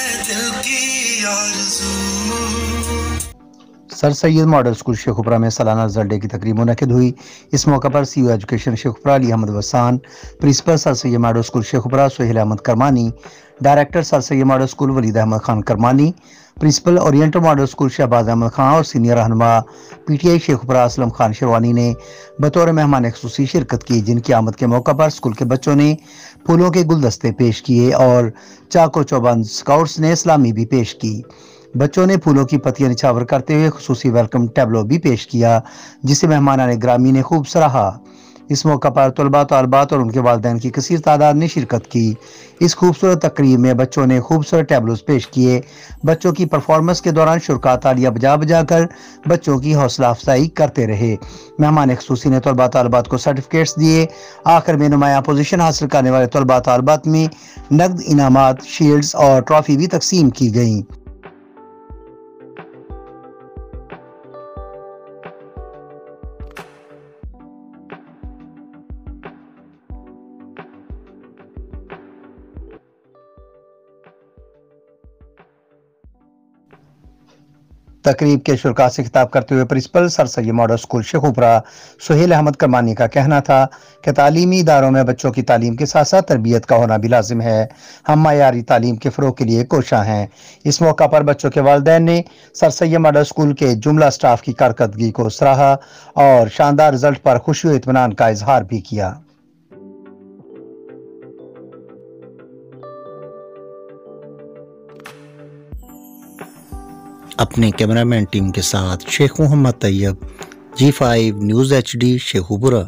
दिल की आरज़ू। Sir Syed model school Sheikhupura में सालाना रिजल्ट डे की तकरीब मुनक़िद हुई। इस मौके पर CEO education Sheikhupura Ali Ahmed Wasan, principal sir Syed model school Sheikhupura Suhail Ahmed Kirmani, director sir Syed model school Waleed Ahmed Khan Kirmani, principal oriental model school Shahbaz Ahmed Khan और सीनियर रहनुमा पीटीआई शेखुपुरा असलम खान शेरवानी ने बतौर मेहमान ख़ुसूसी शिरकत की, जिनकी आमद के मौके पर स्कूल के बच्चों ने फूलों के गुलदस्ते पेश किए और चाको चौबंद स्काउट्स ने सलामी भी पेश की। बच्चों ने फूलों की पत्तियां निछावर करते हुए खुसूसी वेलकम टैबलो भी पेश किया, जिसे मेहमानाने ग्रामी ने खूब सराहा। इस मौका पर तलबा तालबात और उनके वालिदैन की कसीर तादाद ने शिरकत की। इस खूबसूरत तकरीब में बच्चों ने खूबसूरत टैबलोस पेश किए। बच्चों की परफॉर्मेंस के दौरान शुरका तालियां बजा बजा कर बच्चों की हौसला अफजाई करते रहे। मेहमान खुसूसी ने तलबा तालबात को सर्टिफिकेट्स दिए। आखिर में नुमाया पोजीशन हासिल करने वाले तलबा तालबात में नकद इनामात, शील्ड्स और ट्रॉफी भी तकसीम की गई। तकरीब के शुरका से खिताब करते हुए principal sir Syed model school Sheikhupura Suhail Ahmed Kirmani का कहना था कि तालीमी इदारों में बच्चों की तालीम के साथ साथ तरबियत का होना भी लाजिम है। हम मायारी तालीम के फ़रोग़ के लिए कोशां हैं। इस मौका पर बच्चों के वालिदैन ने सर सैयद मॉडल स्कूल के जुमला स्टाफ की कारकर्दगी को सराहा और शानदार रिजल्ट पर खुशी व इत्मीनान का इजहार भी किया। अपने कैमरामैन टीम के साथ Sheikh Mohammad Tayyab, G5 news HD Sheikhupura.